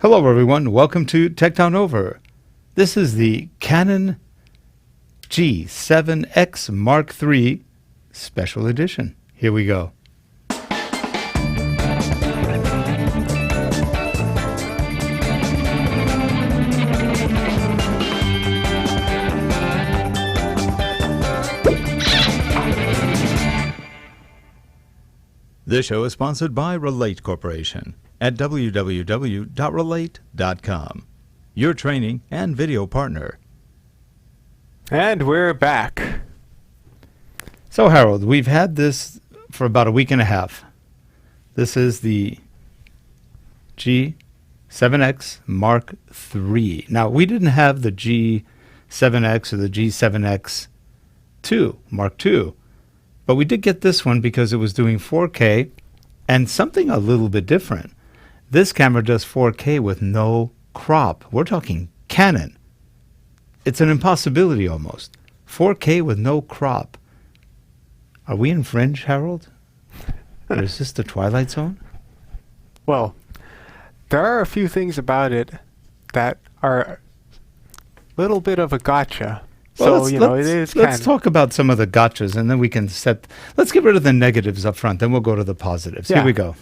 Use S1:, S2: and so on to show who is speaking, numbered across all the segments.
S1: Hello everyone, welcome to Tech Down Over. This is the Canon G7X Mark III Special Edition. Here we go. This show is sponsored by Relate Corporation at www.relate.com, your training and video partner.
S2: And we're back.
S1: So Harold, we've had this for about a week and a half. This is the G7X Mark III. Now, we didn't have the G7X or the G7X Mark II, but we did get this one because it was doing 4K and something a little bit different. This camera does 4K with no crop. We're talking Canon. It's an impossibility almost. 4K with no crop. Are we in fringe, Harold? Or is this the Twilight Zone?
S2: Well, there are a few things about it that are a little bit of a gotcha.
S1: Well,
S2: So, it is
S1: let's talk about some of the gotchas, and then we can let's get rid of the negatives up front, then we'll go to the positives.
S2: Yeah.
S1: Here we go.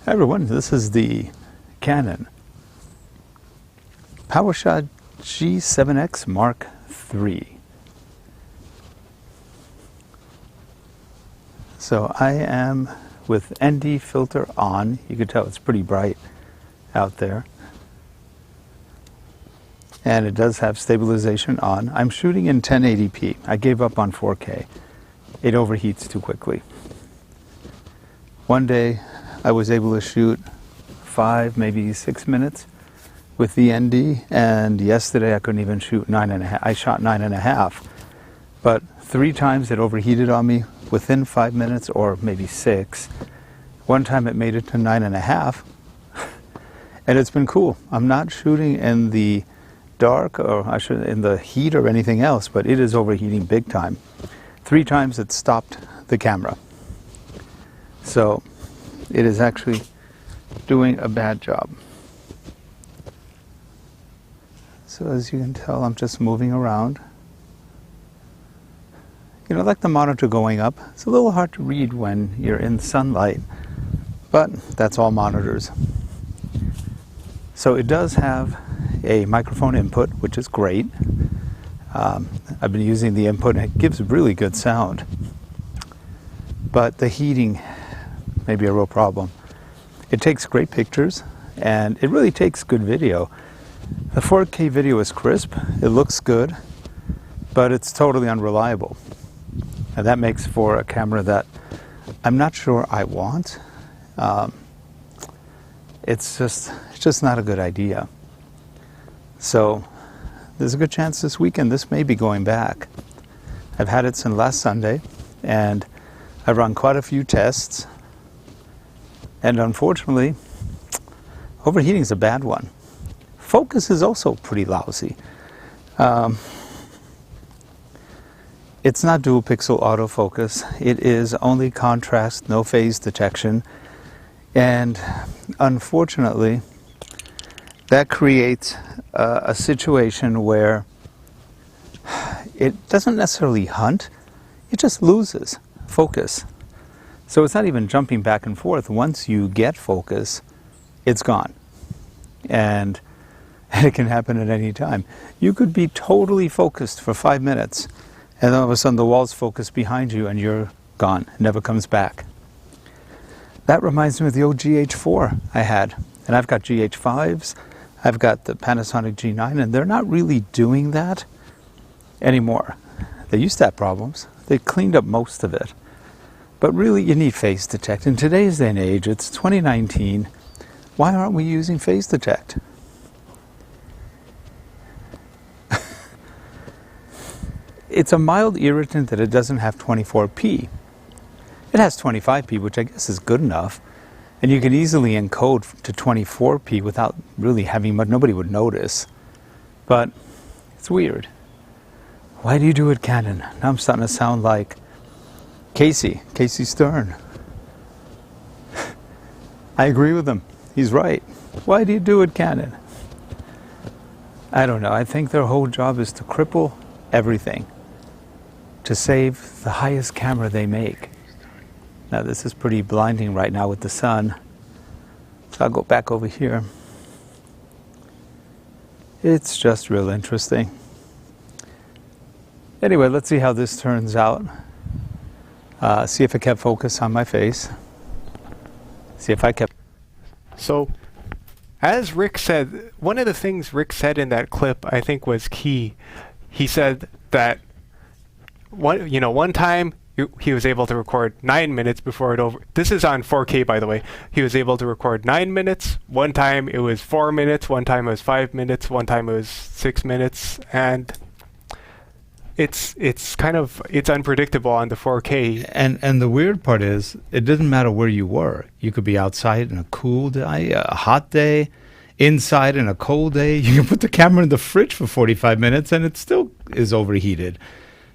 S1: Hi everyone, this is the Canon PowerShot G7X Mark III. So I am with ND filter on. You can tell it's pretty bright out there. And it does have stabilization on. I'm shooting in 1080p. I gave up on 4K. It overheats too quickly. One day I was able to shoot 5, maybe 6 minutes with the ND, and yesterday I couldn't even shoot 9.5. I shot 9.5, but 3 times it overheated on me within 5 minutes, or maybe 6. One time it made it to 9.5, and it's been cool. I'm not shooting in the dark, or in the heat or anything else, but it is overheating big time. 3 times it stopped the camera. So it is actually doing a bad job. So as you can tell, I'm just moving around. I like the monitor going up. It's a little hard to read when you're in sunlight, but that's all monitors. So it does have a microphone input, which is great. I've been using the input and it gives really good sound. But the heating may be a real problem. It takes great pictures and it really takes good video. The 4K video is crisp, it looks good, but it's totally unreliable. And that makes for a camera that I'm not sure I want. It's just not a good idea. So there's a good chance this weekend this may be going back. I've had it since last Sunday, and I've run quite a few tests. And unfortunately, overheating is a bad one. Focus is also pretty lousy. It's not dual pixel autofocus. It is only contrast, no phase detection. And unfortunately, that creates a situation where it doesn't necessarily hunt, it just loses focus. So it's not even jumping back and forth. Once you get focus, it's gone. And it can happen at any time. You could be totally focused for 5 minutes, and all of a sudden the wall's focused behind you and you're gone. It never comes back. That reminds me of the old GH4 I had. And I've got GH5s, I've got the Panasonic G9, and they're not really doing that anymore. They used to have problems. They cleaned up most of it. But really you need phase detect. In today's day and age, it's 2019. Why aren't we using phase detect? It's a mild irritant that it doesn't have 24p. It has 25p, which I guess is good enough. And you can easily encode to 24p without really having much, nobody would notice. But it's weird. Why do you do it, Canon? Now I'm starting to sound like Casey Stern. I agree with him. He's right. Why do you do it, Canon? I don't know. I think their whole job is to cripple everything to save the highest camera they make. Now this is pretty blinding right now with the sun. So I'll go back over here. It's just real interesting. Anyway, let's see how this turns out. See if it kept focus on my face. See if I kept...
S2: So, as Rick said, one of the things Rick said in that clip I think was key. He said that one time he was able to record 9 minutes before it over. This is on 4K, by the way. He was able to record 9 minutes. One time it was 4 minutes. One time it was 5 minutes. One time it was 6 minutes. And it's unpredictable on the 4K.
S1: And the weird part is, it doesn't matter where you were. You could be outside in a cool day, a hot day, inside in a cold day. You can put the camera in the fridge for 45 minutes and it still is overheated.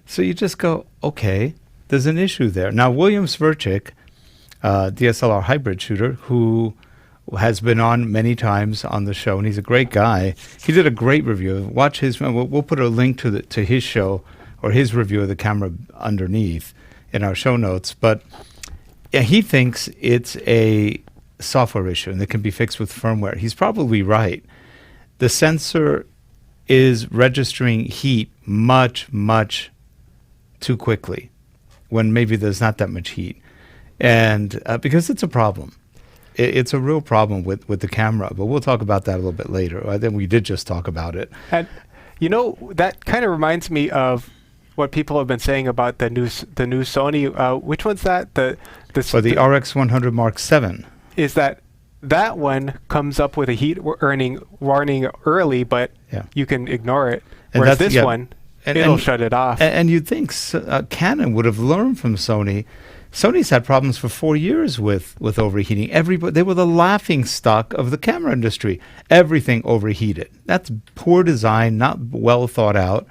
S1: So you just go, okay, there's an issue there. Now, William Sverchik, DSLR hybrid shooter, who has been on many times on the show, and he's a great guy. He did a great review. Watch his. We'll put a link to his show or his review of the camera underneath in our show notes. But yeah, he thinks it's a software issue and it can be fixed with firmware. He's probably right. The sensor is registering heat much too quickly when maybe there's not that much heat, and because it's a problem. It's a real problem with the camera, but we'll talk about that a little bit later. I think we did just talk about it.
S2: And that kind of reminds me of what people have been saying about the new Sony. Which one's that? The
S1: RX100 Mark III.
S2: Is that one comes up with a heat warning early, but you can ignore it.
S1: And
S2: whereas this one, it'll shut it off.
S1: And you'd think Canon would have learned from Sony. Sony's had problems for 4 years with overheating. They were the laughing stock of the camera industry. Everything overheated. That's poor design, not well thought out.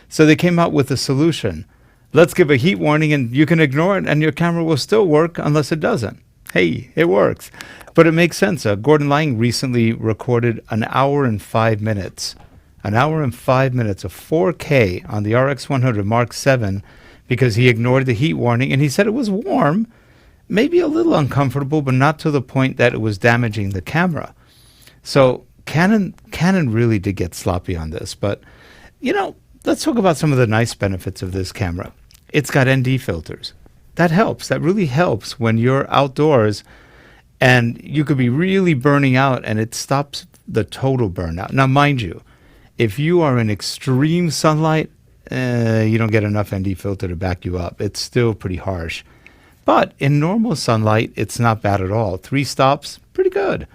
S1: So they came out with a solution. Let's give a heat warning and you can ignore it and your camera will still work unless it doesn't. Hey, it works. But it makes sense. Gordon Lang recently recorded an hour and 5 minutes. An hour and 5 minutes of 4K on the RX100 Mark VII because he ignored the heat warning, and he said it was warm, maybe a little uncomfortable, but not to the point that it was damaging the camera. So Canon really did get sloppy on this. But, let's talk about some of the nice benefits of this camera. It's got ND filters. That helps. That really helps when you're outdoors and you could be really burning out, and it stops the total burnout. Now, mind you, if you are in extreme sunlight, you don't get enough ND filter to back you up. It's still pretty harsh. But in normal sunlight, it's not bad at all. 3 stops, pretty good.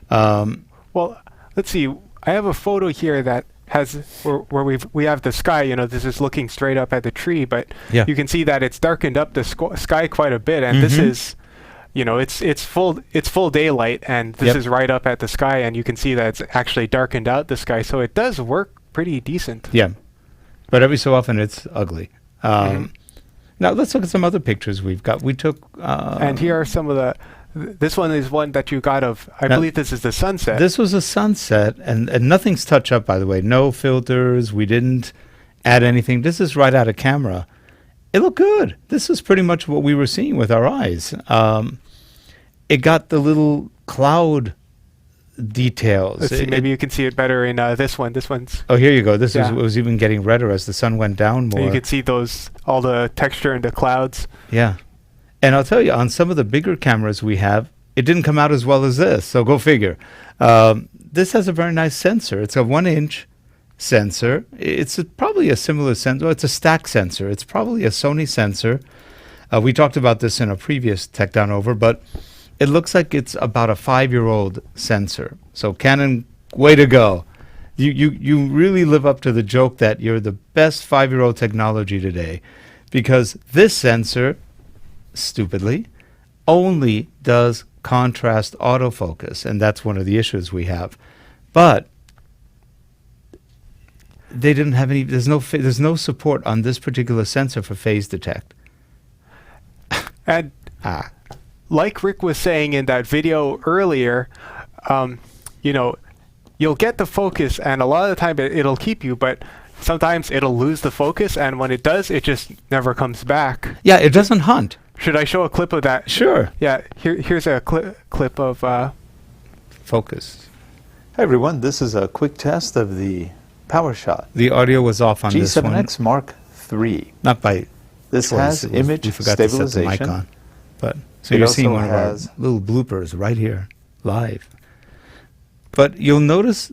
S2: Well, let's see. I have a photo here that has where we have the sky. This is looking straight up at the tree, but you can see that it's darkened up the sky quite a bit. And this is, it's full daylight, and this is right up at the sky, and you can see that it's actually darkened out the sky. So it does work pretty decent.
S1: Yeah. But every so often it's ugly. Now let's look at some other pictures we've got. We took...
S2: and here are some of the... This one is one that you got of... I believe this is the sunset.
S1: This was a sunset, and nothing's touched up, by the way. No filters. We didn't add anything. This is right out of camera. It looked good. This is pretty much what we were seeing with our eyes. It got the little cloud details.
S2: Let's see, maybe you can see it better in this one. This one's...
S1: Oh, here you go. This was even getting redder as the sun went down more.
S2: And you could see all the texture in the clouds.
S1: Yeah. And I'll tell you, on some of the bigger cameras we have, it didn't come out as well as this, so go figure. This has a very nice sensor. It's a 1-inch sensor. It's probably a similar sensor. It's a stack sensor. It's probably a Sony sensor. We talked about this in a previous Tech Down Over, but it looks like it's about a 5-year-old sensor. So Canon, way to go. You really live up to the joke that you're the best 5-year-old technology today, because this sensor, stupidly, only does contrast autofocus, and that's one of the issues we have. But they didn't have any. There's no support on this particular sensor for phase detect.
S2: And like Rick was saying in that video earlier, you'll get the focus, and a lot of the time it'll keep you, but sometimes it'll lose the focus, and when it does, it just never comes back.
S1: Yeah, it doesn't hunt.
S2: Should I show a clip of that?
S1: Sure.
S2: Yeah, here's a clip of
S1: focus.
S3: Hi everyone, this is a quick test of the PowerShot
S1: The audio was off on this one.
S3: G7X Mark III.
S1: Not by
S3: This
S1: choice.
S3: has image
S1: we forgot to set the mic
S3: stabilization.
S1: on. But so
S3: It
S1: you're
S3: also
S1: seeing one of our
S3: has-
S1: little bloopers right here, live. But you'll notice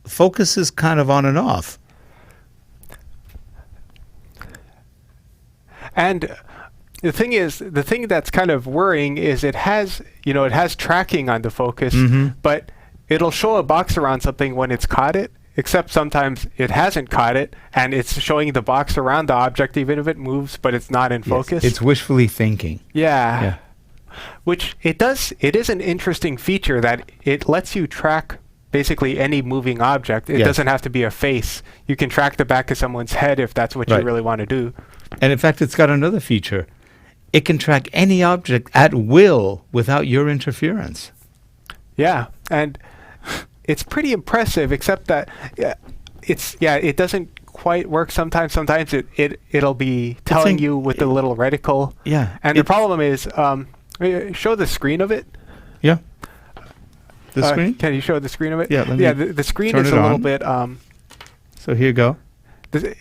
S1: focus is kind of on and off.
S2: And the thing that's kind of worrying is it has tracking on the focus, but it'll show a box around something when it's caught it, except sometimes it hasn't caught it, and it's showing the box around the object even if it moves, but it's not in focus.
S1: It's wishfully thinking.
S2: Yeah. Which it is an interesting feature that it lets you track basically any moving object. It doesn't have to be a face. You can track the back of someone's head if that's what you really want to do.
S1: And in fact, it's got another feature. It can track any object at will without your interference.
S2: Yeah, and it's pretty impressive, except that it doesn't quite work sometimes. Sometimes it'll be telling you with the little reticle.
S1: Yeah.
S2: And the problem is, show the screen of it.
S1: Yeah. The screen?
S2: Can you show the screen of it?
S1: Yeah.
S2: The screen is a little bit.
S1: So here you go.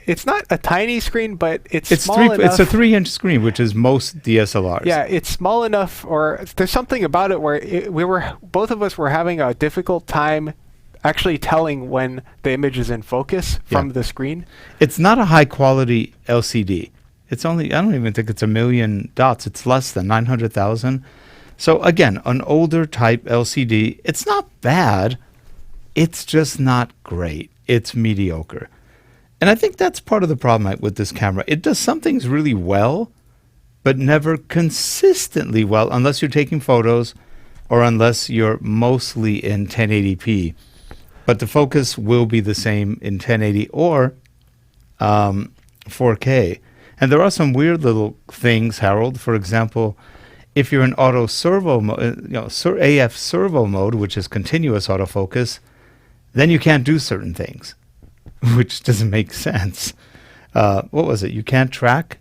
S2: It's not a tiny screen, but it's small enough.
S1: It's a 3-inch screen, which is most DSLRs.
S2: Yeah, it's small enough, or there's something about it where both of us were having a difficult time actually telling when the image is in focus from the screen.
S1: It's not a high quality LCD. It's only, I don't even think it's 1 million dots. It's less than 900,000. So again, an older type LCD. It's not bad. It's just not great. It's mediocre. And I think that's part of the problem with this camera. It does some things really well, but never consistently well, unless you're taking photos or unless you're mostly in 1080p. But the focus will be the same in 1080 or 4K. And there are some weird little things, Harold. For example, if you're in auto servo mode, AF servo mode, which is continuous autofocus, then you can't do certain things, which doesn't make sense. What was it? You can't track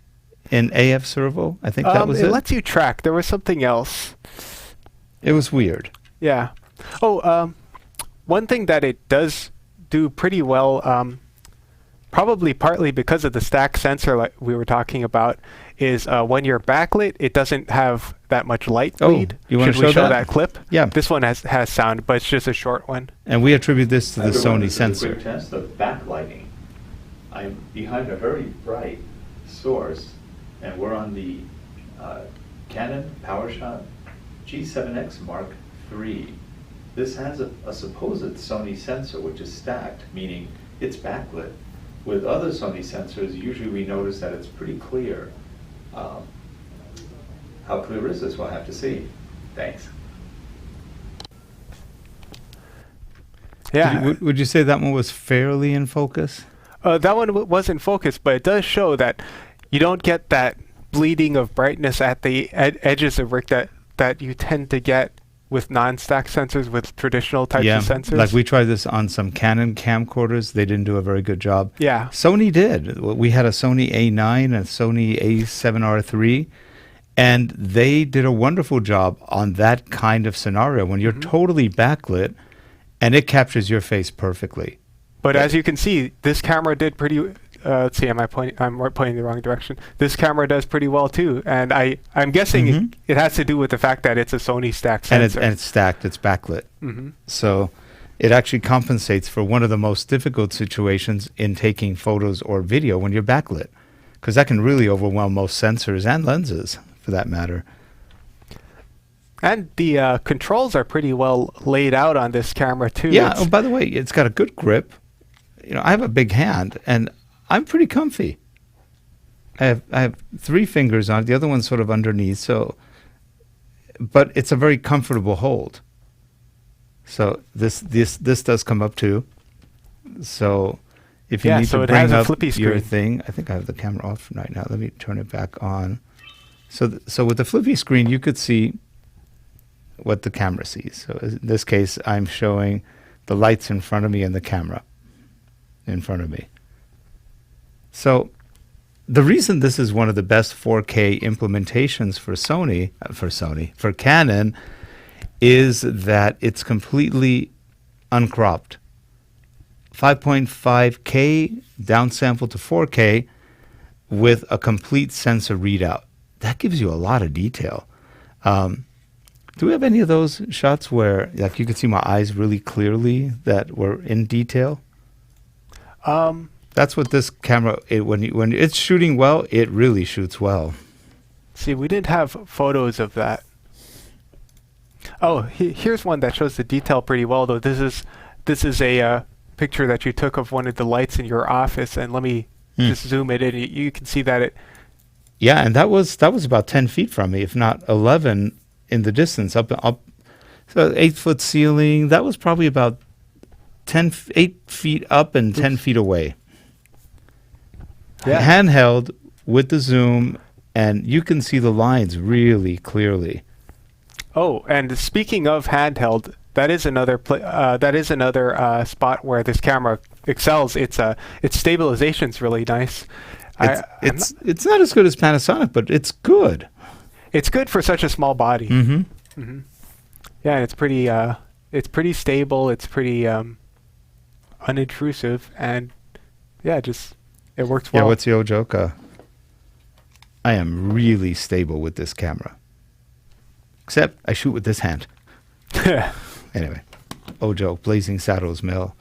S1: in AF servo? I think that was it.
S2: It lets you track. There was something else.
S1: It was weird.
S2: Yeah. Oh, one thing that it does do pretty well, probably partly because of the stack sensor like we were talking about, is when you're backlit, it doesn't have that much light bleed.
S1: You want to
S2: Should we show
S1: that?
S2: that clip?
S1: Yeah.
S2: This one has sound, but it's just a short one.
S1: And we attribute this to the
S3: Everyone,
S1: Sony
S3: this is a
S1: sensor.
S3: quick test of backlighting. I'm behind a very bright source, and we're on the Canon PowerShot G7X Mark III. This has a supposed Sony sensor, which is stacked, meaning it's backlit. With other Sony sensors, usually we notice that it's pretty clear. How clear is this? We'll have to see. Thanks.
S2: Yeah.
S1: Would you say that one was fairly in focus?
S2: That one was in focus, but it does show that you don't get that bleeding of brightness at the edges of Rick that you tend to get with non-stack sensors with traditional types of sensors.
S1: Like we tried this on some Canon camcorders. They didn't do a very good job.
S2: Yeah.
S1: Sony did. We had a Sony A9 and a Sony A7R III, and they did a wonderful job on that kind of scenario when you're totally backlit and it captures your face perfectly.
S2: But as you can see, this camera did pretty. Let's see, I'm pointing the wrong direction. This camera does pretty well too, and I'm guessing it has to do with the fact that it's a Sony stack sensor.
S1: And it's stacked. It's backlit. So it actually compensates for one of the most difficult situations in taking photos or video when you're backlit, because that can really overwhelm most sensors and lenses, for that matter.
S2: And the controls are pretty well laid out on this camera too.
S1: Yeah. Oh, by the way, it's got a good grip. I have a big hand, and I'm pretty comfy. I have 3 fingers on it. The other one's sort of underneath. So, but it's a very comfortable hold. So this does come up too. So if you
S2: Yeah,
S1: need
S2: so
S1: to
S2: it
S1: bring
S2: has a
S1: up
S2: flippy
S1: your
S2: screen.
S1: thing, I think I have the camera off right now. Let me turn it back on. So with the flippy screen, you could see what the camera sees. So in this case, I'm showing the lights in front of me and the camera in front of me. So the reason this is one of the best 4K implementations for Canon, is that it's completely uncropped. 5.5K downsample to 4K with a complete sensor readout. That gives you a lot of detail. Do we have any of those shots where like you could see my eyes really clearly that were in detail? That's what this camera, when it's shooting well, it really shoots well.
S2: See, we didn't have photos of that. Oh, here's one that shows the detail pretty well, though. This is a picture that you took of one of the lights in your office, and let me just zoom it in. You can see that it.
S1: Yeah, and that was about 10 feet from me, if not 11 in the distance. Up, so 8-foot ceiling. That was probably about 8 feet up and 10 feet away.
S2: Yeah.
S1: Handheld with the zoom, and you can see the lines really clearly.
S2: Oh, and speaking of handheld, that is another spot where this camera excels. Its stabilization's really nice.
S1: It's not as good as Panasonic, but it's good.
S2: It's good for such a small body.
S1: Mm-hmm.
S2: Yeah, and it's pretty stable. It's pretty unintrusive, and yeah, it works well.
S1: Yeah, what's the old joke? I am really stable with this camera. Except I shoot with this hand. Anyway, old joke. Blazing Saddles, Mel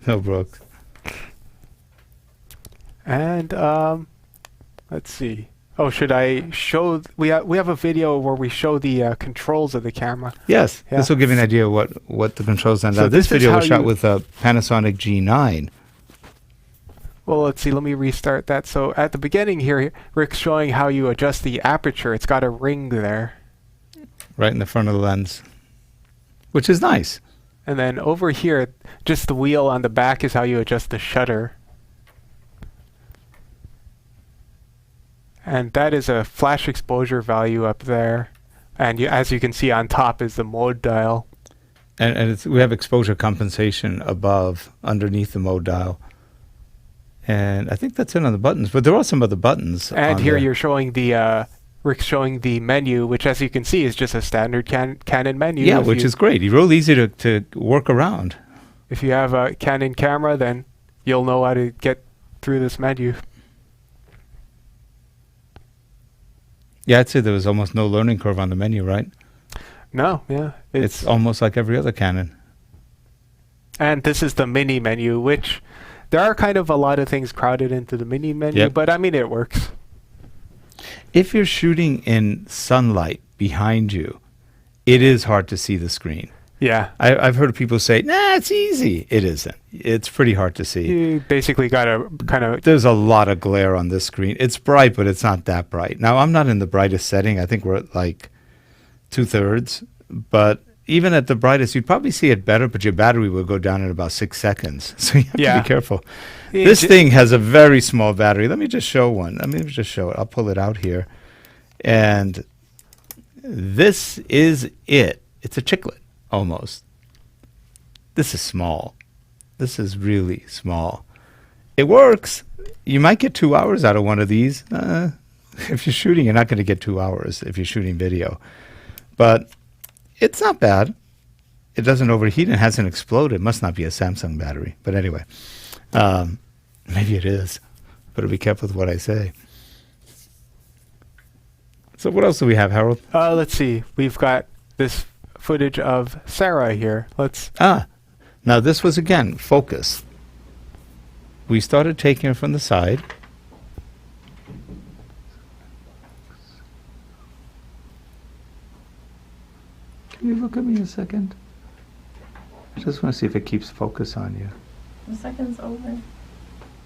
S1: Brooks.
S2: And let's see. Oh, should I show? We have a video where we show the controls of the camera.
S1: Yes,
S2: Yeah.
S1: this will give you an idea what the controls are.
S2: So
S1: Now, this
S2: this is
S1: video was
S2: how
S1: shot
S2: you-
S1: with a Panasonic G9.
S2: Well, let's see. Let me restart that. So at the beginning here, Rick's showing how you adjust the aperture. It's got a ring there.
S1: Right in the front of the lens, which is nice.
S2: And then over here, just the wheel on the back is how you adjust the shutter. And that is a flash exposure value up there. And as you can see on top is the mode dial.
S1: And we have exposure compensation underneath the mode dial. And I think that's it on the buttons, but there are some other buttons.
S2: And
S1: on
S2: here
S1: there.
S2: you're showing Rick's showing the menu, which as you can see is just a standard Canon menu.
S1: Yeah, which is great. It's real easy to work around.
S2: If you have a Canon camera, then you'll know how to get through this menu.
S1: Yeah, I'd say there was almost no learning curve on the menu, right?
S2: No, yeah.
S1: It's almost like every other Canon.
S2: And this is the mini menu, which there are kind of a lot of things crowded into the mini menu,
S1: Yep.
S2: but I mean, it works.
S1: If you're shooting in sunlight behind you, it is hard to see the screen.
S2: Yeah.
S1: I've heard people say, nah, it's easy. It isn't. It's pretty hard to see.
S2: You basically got to kind of...
S1: There's a lot of glare on this screen. It's bright, but it's not that bright. Now, I'm not in the brightest setting. I think we're at like 2/3. But even at the brightest, you'd probably see it better, but your battery will go down in about 6 seconds. So you have to be careful.
S2: Yeah,
S1: This thing has a very small battery. Let me just show one. Let me just show it. I'll pull it out here. And this is it. It's a chiclet, almost. This is small. This is really small. It works. You might get 2 hours out of one of these. If you're shooting, you're not going to get 2 hours if you're shooting video. But it's not bad. It doesn't overheat and hasn't exploded. It must not be a Samsung battery. But anyway, maybe it is. Better be careful with what I say. So what else do we have, Harold?
S2: let's see. We've got this footage of Sarah here.
S1: Now this was, again, focus. We started taking her from the side. Can you look at me a second? I just want to see if it keeps focus on you.
S4: The second's over.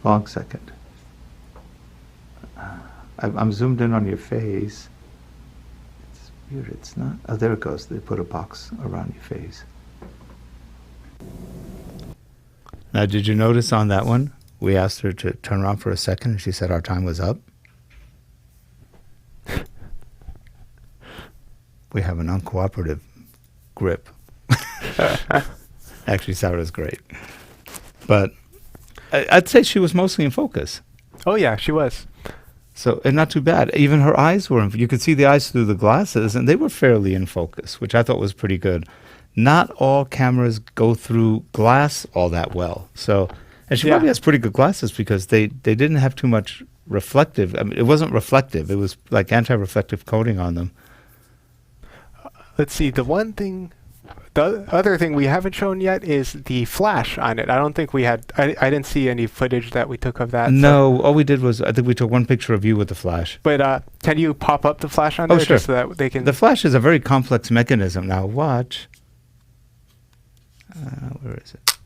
S1: Long second. I'm zoomed in on your face. It's weird, it's not. Oh, there it goes. They put a box around your face. Now, did you notice on that one, we asked her to turn around for a second, and she said our time was up? We have an uncooperative grip. Actually, Sarah's great. But I'd say she was mostly in focus.
S2: Oh, yeah, she was.
S1: So, and not too bad. Even her eyes were you could see the eyes through the glasses, and they were fairly in focus, which I thought was pretty good. Not all cameras go through glass all that well. So, and she probably has pretty good glasses because they didn't have too much reflective. I mean, it wasn't reflective. It was like anti-reflective coating on them.
S2: Let's see. The other thing we haven't shown yet is the flash on it. I don't think we had. I didn't see any footage that we took of that.
S1: No, all we did was I think we took one picture of you with the flash.
S2: But can you pop up the flash on there
S1: sure.
S2: just so that they can?
S1: The flash is a very complex mechanism. Now watch. Where is it?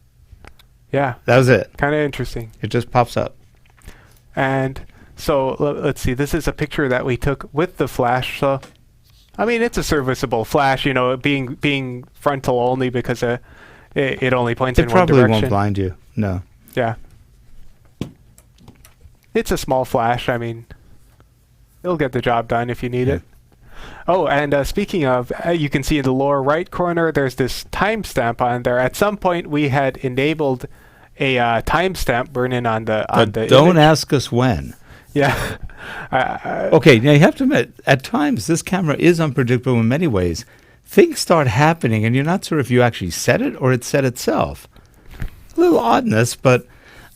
S2: Yeah.
S1: That was it.
S2: Kind of interesting.
S1: It just pops up.
S2: And so let's see. This is a picture that we took with the flash. So, I mean, it's a serviceable flash. You know, being frontal only because it only points in one direction.
S1: It probably won't blind you. No.
S2: Yeah. It's a small flash. I mean, it'll get the job done if you need it. Oh, and speaking of, you can see in the lower right corner, there's this timestamp on there. At some point, we had enabled a timestamp burn-in on the
S1: Don't
S2: image.
S1: ask us when.
S2: Yeah.
S1: Okay, now you have to admit, at times, this camera is unpredictable in many ways. Things start happening, and you're not sure if you actually set it or it set itself. A little oddness, but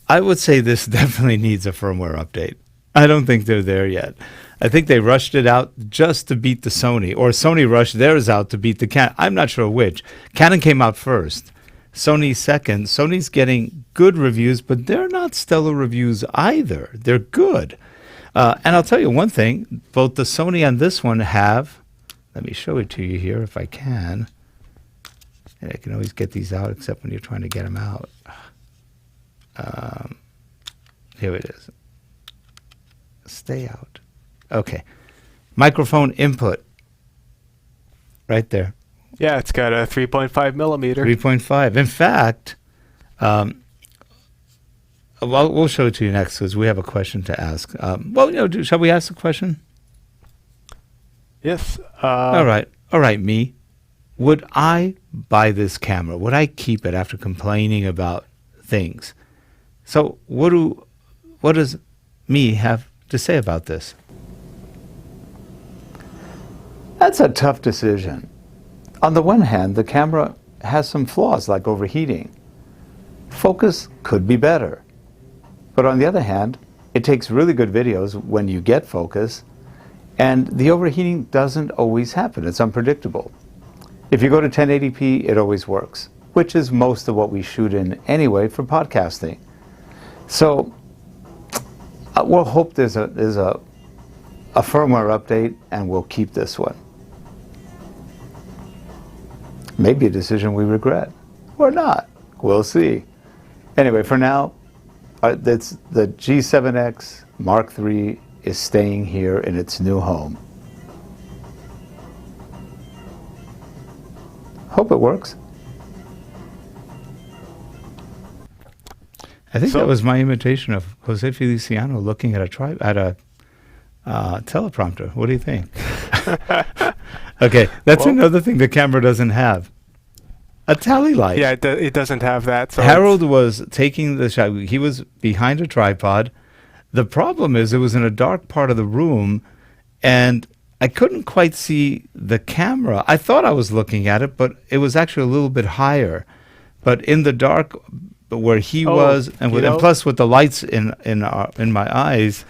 S1: I would say this definitely needs a firmware update. I don't think they're there yet. I think they rushed it out just to beat the Sony, or Sony rushed theirs out to beat the Canon. I'm not sure which. Canon came out first. Sony second. Sony's getting good reviews, but they're not stellar reviews either. They're good. And I'll tell you one thing. Both the Sony and this one have, let me show it to you here if I can. And I can always get these out except when you're trying to get them out. Here it is. Stay out. Okay. Microphone input. Right there.
S2: Yeah, it's got a 3.5 millimeter.
S1: 3.5. In fact, we'll show it to you next because we have a question to ask. Shall we ask the question?
S2: Yes.
S1: All right, me. Would I buy this camera? Would I keep it after complaining about things? So what does me have to say about this? That's a tough decision. On the one hand, the camera has some flaws like overheating. Focus could be better. But on the other hand, it takes really good videos when you get focus, and the overheating doesn't always happen. It's unpredictable. If you go to 1080p, it always works, which is most of what we shoot in anyway for podcasting. So we'll hope there's a firmware update, and we'll keep this one. Maybe a decision we regret, or not. We'll see. Anyway, for now, the G7X Mark III is staying here in its new home. Hope it works. I think that was my imitation of Jose Feliciano looking at a teleprompter. What do you think? Okay, that's another thing the camera doesn't have. A tally light.
S2: Yeah, it doesn't have that. So
S1: Harold was taking the shot. He was behind a tripod. The problem is it was in a dark part of the room, and I couldn't quite see the camera. I thought I was looking at it, but it was actually a little bit higher. But in the dark, where he was, and plus with the lights in my eyes,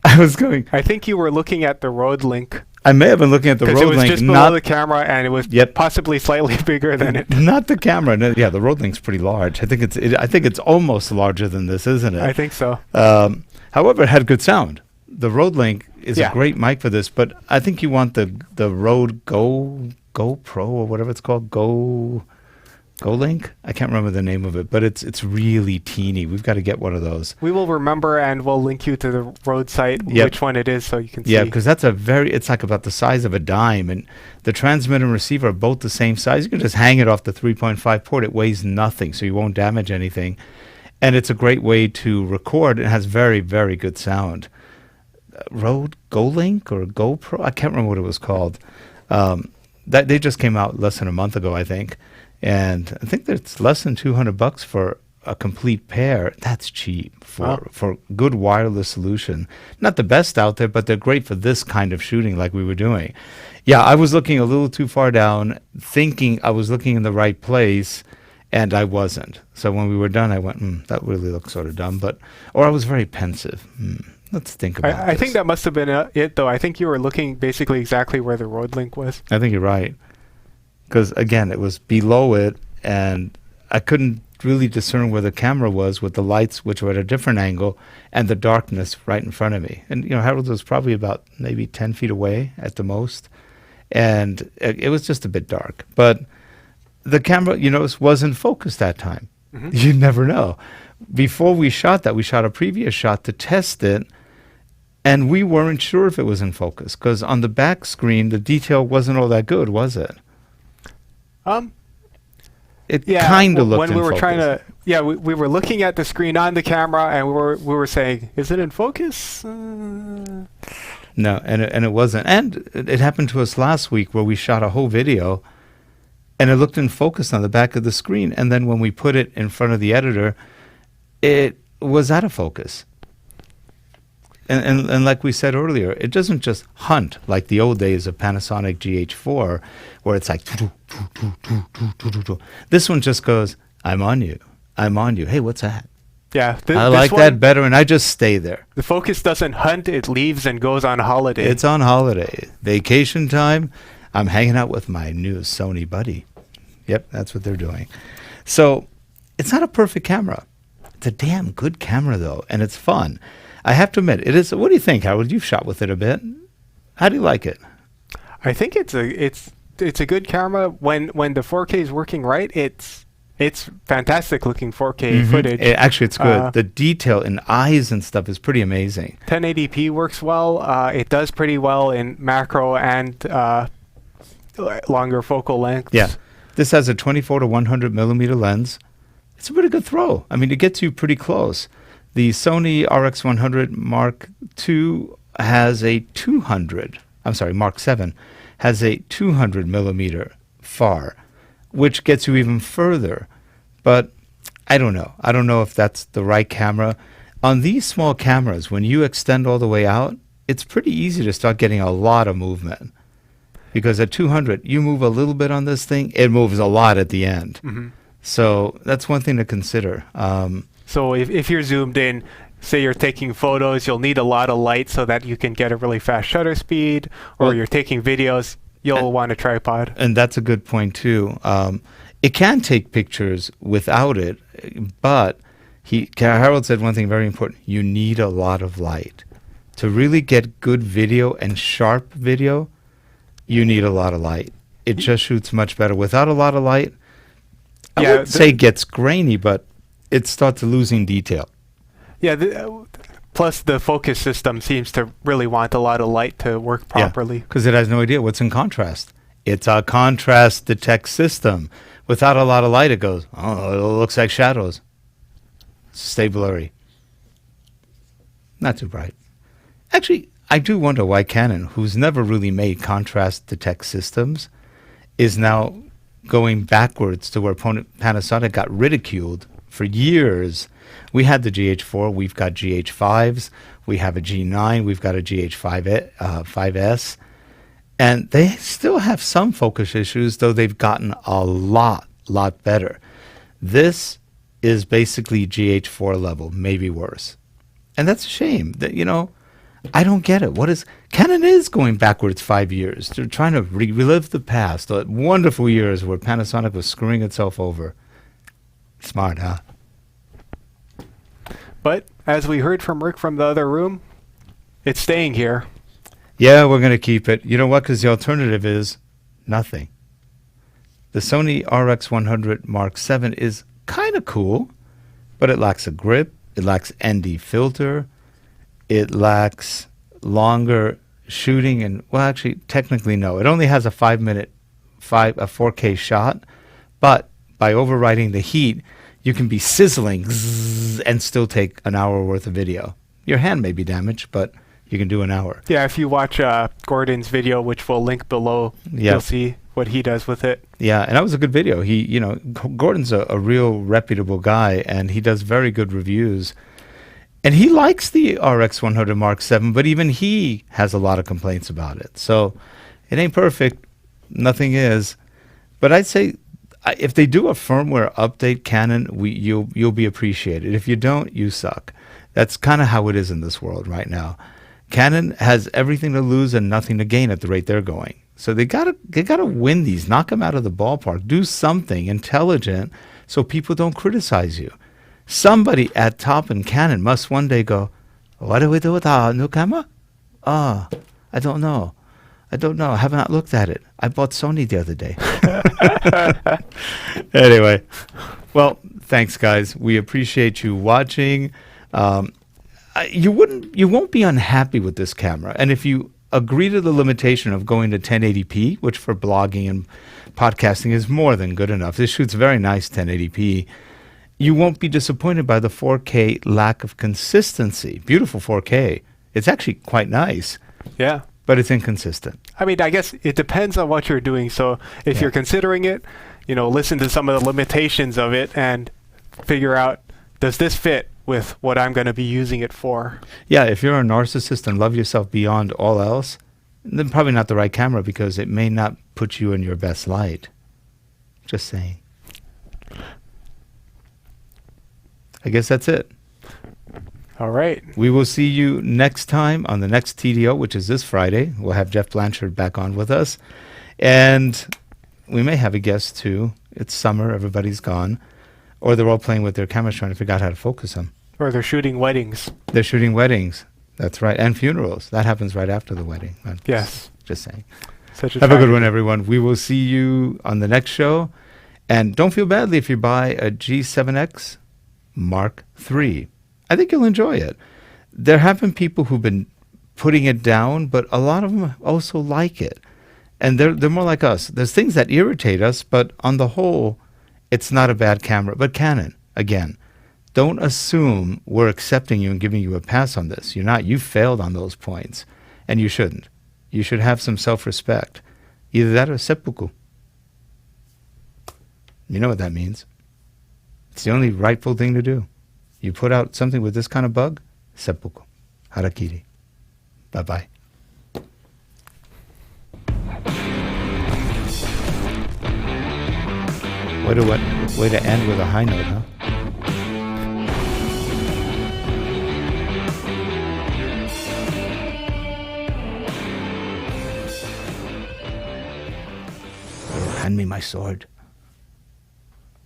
S1: I was going.
S2: I think you were looking at the road link.
S1: I may have been looking at the road link.
S2: Because it was just below the camera, and it was possibly slightly bigger than it.
S1: Not the camera. No, yeah, the road link's pretty large. I think it's almost larger than this, isn't it?
S2: I think so.
S1: However, it had good sound. The Rode Link is a great mic for this, but I think you want the Rode GoPro or whatever it's called. GoLink? I can't remember the name of it, but it's really teeny. We've got to get one of those.
S2: We will remember, and we'll link you to the Rode site,
S1: Yep.
S2: which one it is, so you can see.
S1: Yeah, because that's it's like about the size of a dime, and the transmitter and receiver are both the same size. You can just hang it off the 3.5 port. It weighs nothing, so you won't damage anything. And it's a great way to record. It has very, very good sound. Rode GoLink or GoPro? I can't remember what it was called. That they just came out less than a month ago, I think. And I think that's less than $200 for a complete pair. That's cheap for good wireless solution. Not the best out there, but they're great for this kind of shooting like we were doing. Yeah, I was looking a little too far down, thinking I was looking in the right place, and I wasn't. So when we were done, I went, that really looks sort of dumb. Or I was very pensive. Let's think about
S2: I
S1: this.
S2: think that must have been it, though. I think you were looking basically exactly where the Rode link was.
S1: I think you're right. Because, again, it was below it, and I couldn't really discern where the camera was with the lights, which were at a different angle, and the darkness right in front of me. And, Harold was probably about maybe 10 feet away at the most, and it was just a bit dark. But the camera, wasn't focused that time. Mm-hmm. You never know. Before we shot that, we shot a previous shot to test it, and we weren't sure if it was in focus, because on the back screen, the detail wasn't all that good, was it? It kind of looked
S2: when we were
S1: focus.
S2: trying to. Yeah, we were looking at the screen on the camera, and we were saying, "Is it in focus?"
S1: No, and it wasn't. And it happened to us last week where we shot a whole video, and it looked in focus on the back of the screen. And then when we put it in front of the editor, it was out of focus. And like we said earlier, it doesn't just hunt like the old days of Panasonic GH4, where it's like, this one just goes, I'm on you. I'm on you. Hey, what's that?
S2: Yeah.
S1: I like that better, and I just stay there.
S2: The focus doesn't hunt, it leaves and goes on holiday.
S1: It's on holiday. Vacation time, I'm hanging out with my new Sony buddy. Yep, that's what they're doing. So it's not a perfect camera. It's a damn good camera, though, and it's fun. I have to admit, it is. What do you think, Howard? You've shot with it a bit. How do you like it?
S2: I think it's a good camera. When the 4K is working right, it's fantastic looking 4K footage.
S1: Actually, it's good. The detail in eyes and stuff is pretty amazing.
S2: 1080p works well. It does pretty well in macro and longer focal lengths.
S1: Yeah. This has a 24 to 100 millimeter lens. It's a pretty good throw. I mean, it gets you pretty close. The Sony RX100 Mark II has a 200, Mark 7 has a 200 millimeter far, which gets you even further. But I don't know. I don't know if that's the right camera. On these small cameras, when you extend all the way out, it's pretty easy to start getting a lot of movement. Because at 200, you move a little bit on this thing, it moves a lot at the end. Mm-hmm. So that's one thing to consider.
S2: So if you're zoomed in, say you're taking photos, you'll need a lot of light so that you can get a really fast shutter speed, or you're taking videos, you'll want a tripod.
S1: And that's a good point, too. It can take pictures without it, but Harold said one thing very important. You need a lot of light. To really get good video and sharp video, you need a lot of light. It just shoots much better. Without a lot of light, I wouldn't say it gets grainy, but it starts losing detail.
S2: Yeah, plus the focus system seems to really want a lot of light to work properly.
S1: Because it has no idea what's in contrast. It's a contrast detect system. Without a lot of light, it goes, it looks like shadows. Stay blurry. Not too bright. Actually, I do wonder why Canon, who's never really made contrast detect systems, is now going backwards to where Panasonic got ridiculed for years. We had the GH4, we've got GH5s, we have a G9, we've got a GH5S, and they still have some focus issues, though they've gotten a lot better. This is basically GH4 level, maybe worse. And that's a shame. That I don't get it. Canon is going backwards 5 years. They're trying to relive the past, the wonderful years where Panasonic was screwing itself over. Smart, huh?
S2: But as we heard from Rick from the other room, it's staying here.
S1: Yeah, we're going to keep it. You know what? Because the alternative is nothing. The Sony RX100 Mark VII is kind of cool, but it lacks a grip, it lacks ND filter, it lacks longer shooting, and well, actually, technically no. It only has a 4K shot, but by overriding the heat, you can be sizzling and still take an hour worth of video. Your hand may be damaged, but you can do an hour.
S2: Yeah, if you watch Gordon's video, which we'll link below, you'll see what he does with it.
S1: Yeah, and that was a good video. Gordon's a real reputable guy, and he does very good reviews. And he likes the RX100 Mark VII, but even he has a lot of complaints about it. So it ain't perfect. Nothing is. But I'd say if they do a firmware update, Canon, you'll be appreciated. If you don't, you suck. That's kind of how it is in this world right now. Canon has everything to lose and nothing to gain at the rate they're going. So they gotta win these, knock them out of the ballpark, do something intelligent so people don't criticize you. Somebody at top in Canon must one day go, what do we do with our new camera? I don't know. I have not looked at it. I bought Sony the other day. Anyway, well, thanks, guys. We appreciate you watching. You won't be unhappy with this camera. And if you agree to the limitation of going to 1080p, which for blogging and podcasting is more than good enough, this shoots very nice 1080p, you won't be disappointed by the 4K lack of consistency. Beautiful 4K. It's actually quite nice.
S2: Yeah.
S1: But it's inconsistent.
S2: I mean, I guess it depends on what you're doing. So if you're considering it, listen to some of the limitations of it and figure out, does this fit with what I'm going to be using it for? Yeah,
S1: if you're a narcissist and love yourself beyond all else, then probably not the right camera because it may not put you in your best light. Just saying. I guess that's it.
S2: All right.
S1: We will see you next time on the next TDO, which is this Friday. We'll have Geoff Blanchard back on with us. And we may have a guest too. It's summer. Everybody's gone. Or they're all playing with their cameras trying to figure out how to focus them.
S2: Or they're shooting weddings.
S1: They're shooting weddings. That's right. And funerals. That happens right after the wedding.
S2: Yes.
S1: Just saying.
S2: Have
S1: a good one, everyone. We will see you on the next show. And don't feel badly if you buy a G7X Mark III. I think you'll enjoy it. There have been people who've been putting it down, but a lot of them also like it. And they're more like us. There's things that irritate us, but on the whole, it's not a bad camera. But Canon, again, don't assume we're accepting you and giving you a pass on this. You're not. You failed on those points, and you shouldn't. You should have some self-respect. Either that or seppuku. You know what that means. It's the only rightful thing to do. You put out something with this kind of bug, seppuku, harakiri. Bye-bye. Way to end with a high note, huh? Hand me my sword.